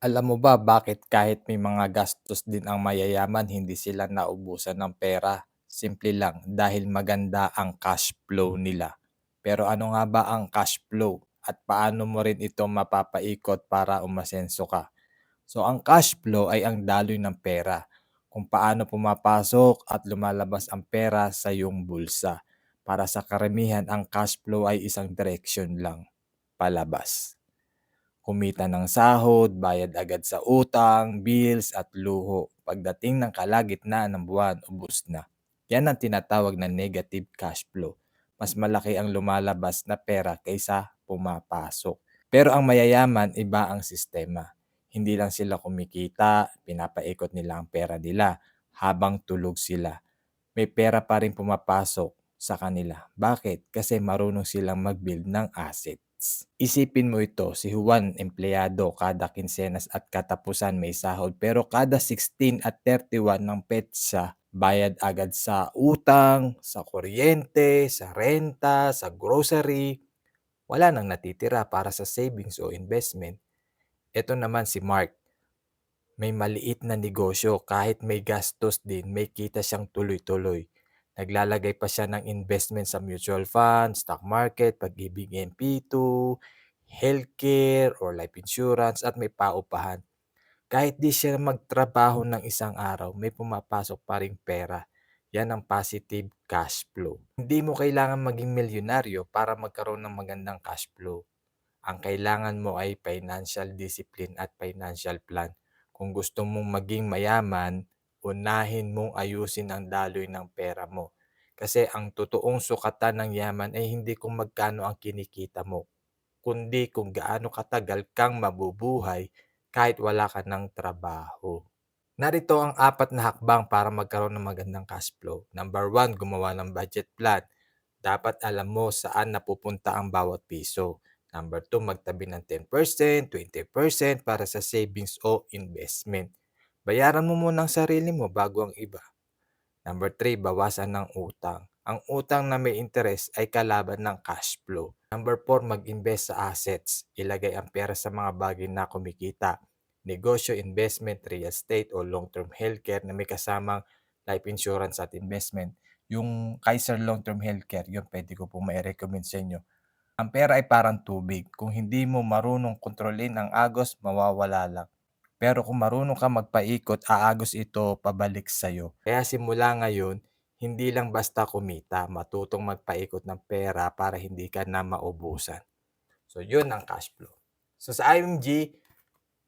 Alam mo ba bakit kahit may mga gastos din ang mayayaman hindi sila naubusan ng pera? Simple lang, dahil maganda ang cash flow nila. Pero ano nga ba ang cash flow at paano mo rin ito mapapaikot para umasenso ka? So ang cash flow ay ang daloy ng pera, kung paano pumapasok at lumalabas ang pera sa iyong bulsa. Para sa karamihan, ang cash flow ay isang direksyon lang, palabas. Kumita ng sahod, bayad agad sa utang, bills at luho. Pagdating ng kalagitnaan ng buwan, ubos na. Yan ang tinatawag na negative cash flow. Mas malaki ang lumalabas na pera kaysa pumapasok. Pero ang mayayaman, iba ang sistema. Hindi lang sila kumikita, pinapaikot nila ang pera nila habang tulog sila. May pera pa rin pumapasok sa kanila. Bakit? Kasi marunong silang mag-build ng assets. Isipin mo ito, si Juan, empleyado, kada kinsenas at katapusan may sahod, pero kada 16 at 31 ng petsa, bayad agad sa utang, sa kuryente, sa renta, sa grocery. Wala nang natitira para sa savings o investment. Ito naman si Mark, may maliit na negosyo, kahit may gastos din, may kita siyang tuloy-tuloy. Naglalagay pa siya ng investment sa mutual fund, stock market, pag-ibig MP2, healthcare or life insurance at may paupahan. Kahit di siya magtrabaho ng isang araw, may pumapasok pa ring pera. Yan ang positive cash flow. Hindi mo kailangan maging milyonaryo para magkaroon ng magandang cash flow. Ang kailangan mo ay financial discipline at financial plan. Kung gusto mong maging mayaman, unahin mong ayusin ang daloy ng pera mo. Kasi ang totoong sukatan ng yaman ay hindi kung magkano ang kinikita mo, kundi kung gaano katagal kang mabubuhay kahit wala ka ng trabaho. Narito ang 4 na hakbang para magkaroon ng magandang cash flow. Number 1, gumawa ng budget plan. Dapat alam mo saan napupunta ang bawat piso. Number 2, magtabi ng 10%, 20% para sa savings o investment. Bayaran mo muna ang sarili mo bago ang iba. Number 3, bawasan ng utang. Ang utang na may interest ay kalaban ng cash flow. Number 4, mag-invest sa assets. Ilagay ang pera sa mga bagay na kumikita. Negosyo, investment, real estate o long-term healthcare na may kasamang life insurance at investment. Yung Kaiser Long-Term Healthcare, yun pwede ko po mai-recommend sa inyo. Ang pera ay parang tubig. Kung hindi mo marunong kontrolin ang agos, mawawala lang. Pero kung marunong ka magpaikot, aagos ito pabalik sa'yo. Kaya simula ngayon, hindi lang basta kumita, matutong magpaikot ng pera para hindi ka na maubusan. So, yun ang cash flow. So, sa IMG,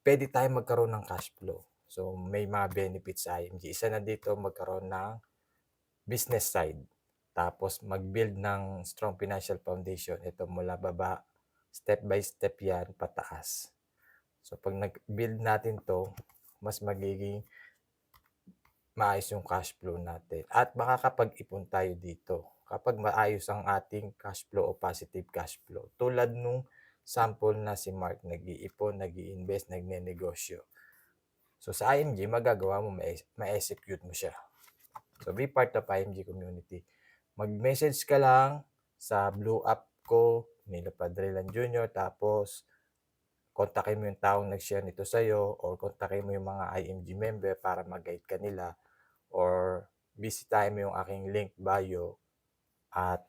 pwede tayo magkaroon ng cash flow. So, may mga benefits sa IMG. Isa na dito, magkaroon ng business side. Tapos, mag-build ng strong financial foundation. Ito mula baba, step by step yan, pataas. So, pag nag-build natin to, mas magiging maayos yung cash flow natin. At makakapag-ipon tayo dito kapag maayos ang ating cash flow o positive cash flow. Tulad nung sample na si Mark, nag-iipon, nag-i-invest, nagne-negosyo. So, sa IMG, magagawa mo, ma-execute mo siya. So, be part of IMG community. Mag-message ka lang sa blue app ko, Nilo Padrilan Jr., tapos kontakin mo yung taong nag-share nito sa'yo or kontakin mo yung mga IMG member para mag-guide ka nila or bisitahin mo yung aking link bio at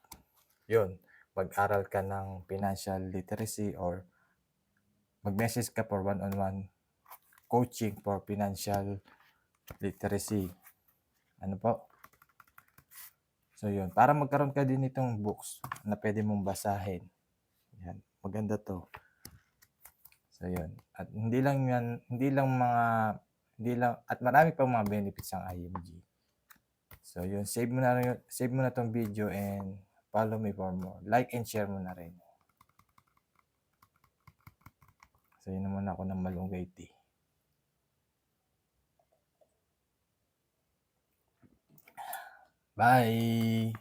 yun, mag-aral ka ng financial literacy or mag-message ka for one-on-one coaching for financial literacy. Ano po? So yun, para magkaroon ka din itong books na pwede mong basahin. Yan, maganda to. So yun. At hindi lang at marami pang mga benefits ang IMG. So yun, save mo na tong video and follow me for more. Like and share mo na rin. So yun naman ako ng Malunggay Tea. Bye!